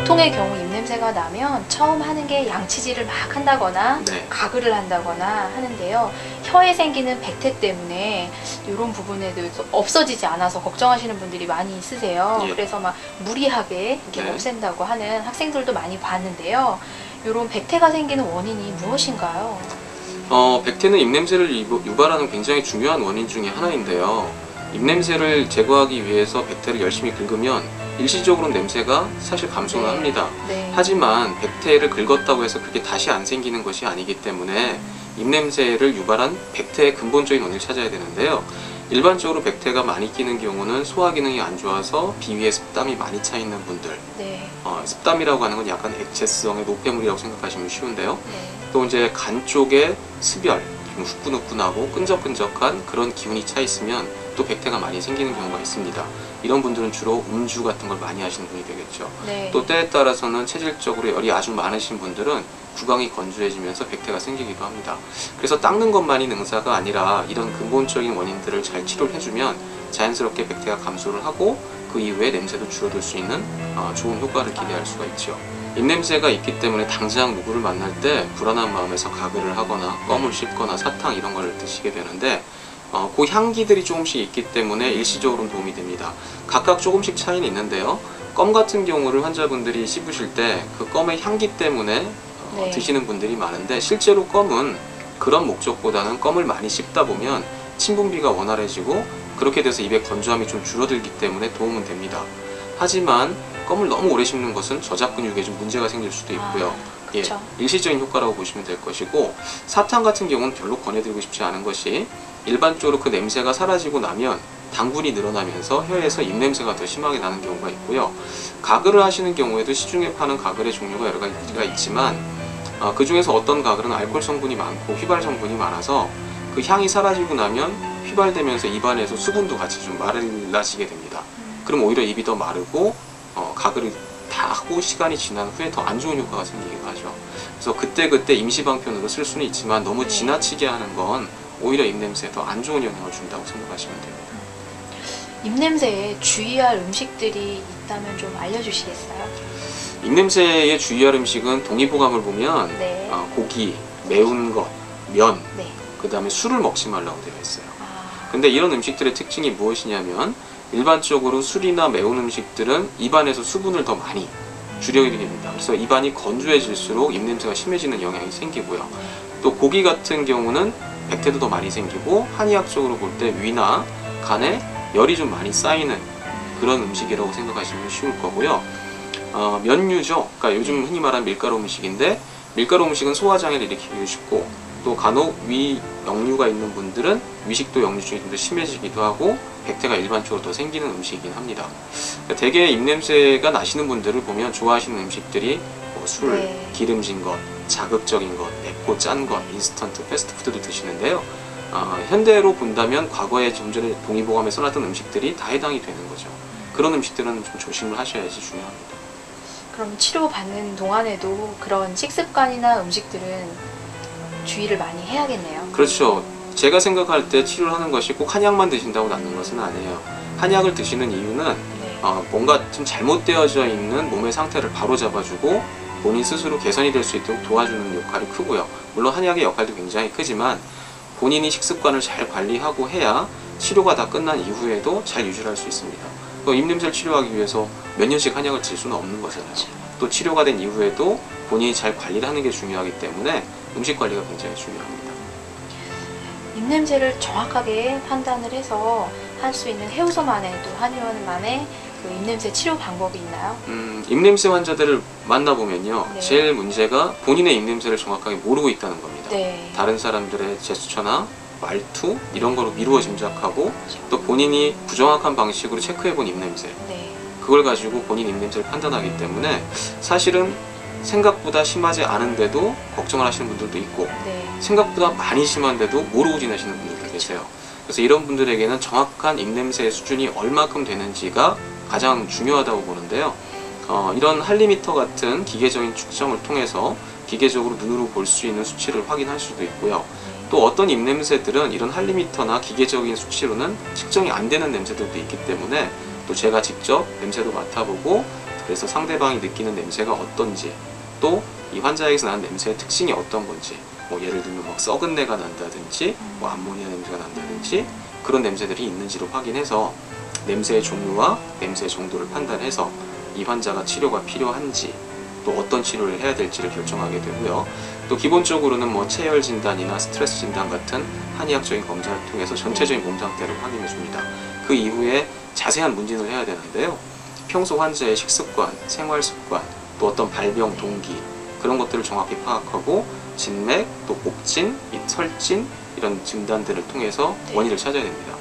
보통의 경우 입냄새가 나면 처음 하는 게 양치질을 막 한다거나 네. 가글을 한다거나 하는데요. 혀에 생기는 백태 때문에 이런 부분에 대해서 없어지지 않아서 걱정하시는 분들이 많이 있으세요. 예. 그래서 막 무리하게 이렇게 네. 없앤다고 하는 학생들도 많이 봤는데요. 이런 백태가 생기는 원인이 무엇인가요? 백태는 입냄새를 유발하는 굉장히 중요한 원인 중에 하나인데요. 입냄새를 제거하기 위해서 백태를 열심히 긁으면 일시적으로는 냄새가 사실 감소는 네. 합니다. 네. 하지만 백태를 긁었다고 해서 그게 다시 안 생기는 것이 아니기 때문에 입냄새를 유발한 백태의 근본적인 원인을 찾아야 되는데요. 일반적으로 백태가 많이 끼는 경우는 소화 기능이 안 좋아서 비위에 습담이 많이 차 있는 분들, 네. 습담이라고 하는 건 약간 액체성의 노폐물이라고 생각하시면 쉬운데요. 네. 또 이제 간 쪽에 습열, 좀 후끈후끈하고 끈적끈적한 그런 기운이 차 있으면 또 백태가 많이 생기는 경우가 있습니다. 이런 분들은 주로 음주 같은 걸 많이 하시는 분이 되겠죠. 네. 또 때에 따라서는 체질적으로 열이 아주 많으신 분들은 구강이 건조해지면서 백태가 생기기도 합니다. 그래서 닦는 것만이 능사가 아니라 이런 근본적인 원인들을 잘 치료를 해주면 자연스럽게 백태가 감소를 하고 그 이후에 냄새도 줄어들 수 있는 좋은 효과를 기대할 수가 있죠. 입냄새가 있기 때문에 당장 누구를 만날 때 불안한 마음에서 가글을 하거나 껌을 씹거나 사탕 이런 걸 드시게 되는데 그 향기들이 조금씩 있기 때문에 일시적으로는 도움이 됩니다. 각각 조금씩 차이는 있는데요. 껌 같은 경우를 환자분들이 씹으실 때 그 껌의 향기 때문에 네. 드시는 분들이 많은데 실제로 껌은 그런 목적보다는 껌을 많이 씹다 보면 침분비가 원활해지고 그렇게 돼서 입의 건조함이 좀 줄어들기 때문에 도움은 됩니다. 하지만 껌을 너무 오래 씹는 것은 저작 근육에 좀 문제가 생길 수도 있고요. 그렇죠. 일시적인 효과라고 보시면 될 것이고, 사탕 같은 경우는 별로 권해드리고 싶지 않은 것이 일반적으로 그 냄새가 사라지고 나면 당분이 늘어나면서 혀에서 입냄새가 더 심하게 나는 경우가 있고요. 가글을 하시는 경우에도 시중에 파는 가글의 종류가 여러 가지가 있지만 그 중에서 어떤 가글은 알코올 성분이 많고 휘발 성분이 많아서 그 향이 사라지고 나면 휘발되면서 입안에서 수분도 같이 좀 말라지게 됩니다. 그럼 오히려 입이 더 마르고 가글을 다 하고 시간이 지난 후에 더 안 좋은 효과가 생기기도 하죠. 그래서 그때그때 임시방편으로 쓸 수는 있지만 너무 지나치게 하는 건 오히려 입냄새에 더 안 좋은 영향을 준다고 생각하시면 됩니다. 입냄새에 주의할 음식들이 있다면 좀 알려주시겠어요? 입냄새에 주의할 음식은 동의보감을 보면 네. 고기, 매운 것, 면, 네. 그 다음에 술을 먹지 말라고 되어 있어요. 아, 근데 이런 음식들의 특징이 무엇이냐면 일반적으로 술이나 매운 음식들은 입안에서 수분을 더 많이 줄여야 됩니다. 그래서 입안이 건조해질수록 입냄새가 심해지는 영향이 생기고요. 또 고기 같은 경우는 백태도 더 많이 생기고 한의학적으로 볼 때 위나 간에 열이 좀 많이 쌓이는 그런 음식이라고 생각하시면 쉬울 거고요. 면류죠. 그러니까 요즘 흔히 말하는 밀가루 음식인데 밀가루 음식은 소화장애를 일으키기 쉽고 또 간혹 위 역류가 있는 분들은 위식도 역류증이 좀 더 심해지기도 하고 백태가 일반적으로 더 생기는 음식이긴 합니다. 그러니까 대개 입냄새가 나시는 분들을 보면 좋아하시는 음식들이 술, 네. 기름진 것, 자극적인 것, 맵고 짠 것, 인스턴트, 패스트푸드도 드시는데요. 현대로 본다면 과거에 좀 전에 동의보감에 써놨던 음식들이 다 해당이 되는 거죠. 그런 음식들은 좀 조심을 하셔야지 중요합니다. 그럼 치료받는 동안에도 그런 식습관이나 음식들은 주의를 많이 해야겠네요. 그렇죠. 제가 생각할 때 치료를 하는 것이 꼭 한약만 드신다고 낫는 것은 아니에요. 한약을 드시는 이유는 네. 뭔가 좀 잘못되어져 있는 몸의 상태를 바로 잡아주고 본인 스스로 개선이 될 수 있도록 도와주는 역할이 크고요. 물론 한약의 역할도 굉장히 크지만 본인이 식습관을 잘 관리하고 해야 치료가 다 끝난 이후에도 잘 유지할 수 있습니다. 입냄새를 치료하기 위해서 몇 년씩 한약을 들 수는 없는 거잖아요. 그렇죠. 또 치료가 된 이후에도 본인이 잘 관리를 하는 게 중요하기 때문에 음식 관리가 굉장히 중요합니다. 입냄새를 정확하게 판단을 해서 할 수 있는 해우소만의 또 한의원만의 그 입냄새 치료 방법이 있나요? 입냄새 환자들을 만나보면요. 네. 제일 문제가 본인의 입냄새를 정확하게 모르고 있다는 겁니다. 네. 다른 사람들의 제스처나 말투 이런 거로 미루어 짐작하고 또 본인이 부정확한 방식으로 체크해본 입냄새 네. 그걸 가지고 본인 입냄새를 판단하기 때문에 사실은 생각보다 심하지 않은데도 걱정을 하시는 분들도 있고 네. 생각보다 많이 심한데도 모르고 지내시는 분들도 계세요. 그래서 이런 분들에게는 정확한 입냄새의 수준이 얼마큼 되는지가 가장 중요하다고 보는데요. 이런 할리미터 같은 기계적인 측정을 통해서 기계적으로 눈으로 볼 수 있는 수치를 확인할 수도 있고요. 또 어떤 입냄새들은 이런 할리미터나 기계적인 수치로는 측정이 안 되는 냄새들도 있기 때문에 또 제가 직접 냄새도 맡아보고 그래서 상대방이 느끼는 냄새가 어떤지, 또 이 환자에게서 나는 냄새의 특징이 어떤 건지, 뭐 예를 들면 막 썩은 내가 난다든지 뭐 암모니아 냄새가 난다든지 그런 냄새들이 있는지를 확인해서 냄새의 종류와 냄새의 정도를 판단해서 이 환자가 치료가 필요한지 또 어떤 치료를 해야 될지를 결정하게 되고요. 또 기본적으로는 뭐 체열 진단이나 스트레스 진단 같은 한의학적인 검사를 통해서 전체적인 몸 상태를 확인해 줍니다. 그 이후에 자세한 문진을 해야 되는데요. 평소 환자의 식습관, 생활 습관, 또 어떤 발병 동기 그런 것들을 정확히 파악하고 진맥, 또 목진, 설진 이런 진단들을 통해서 원인을 찾아야 됩니다.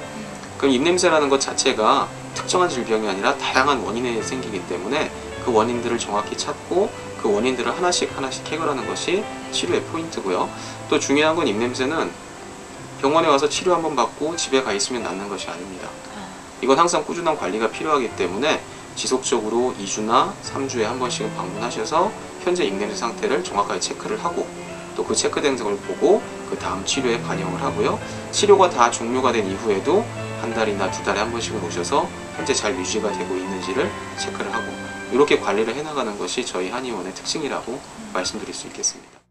그럼 입냄새라는 것 자체가 특정한 질병이 아니라 다양한 원인에 생기기 때문에 그 원인들을 정확히 찾고 그 원인들을 하나씩 해결하는 것이 치료의 포인트고요. 또 중요한 건 입냄새는 병원에 와서 치료 한번 받고 집에 가 있으면 낫는 것이 아닙니다. 이건 항상 꾸준한 관리가 필요하기 때문에 지속적으로 2주나 3주에 한 번씩은 방문하셔서 현재 입냄새 상태를 정확하게 체크를 하고 또 그 체크된 점을 보고 그 다음 치료에 반영을 하고요. 치료가 다 종료가 된 이후에도 한 달이나 두 달에 한 번씩은 오셔서 현재 잘 유지가 되고 있는지를 체크를 하고 이렇게 관리를 해나가는 것이 저희 한의원의 특징이라고 말씀드릴 수 있겠습니다.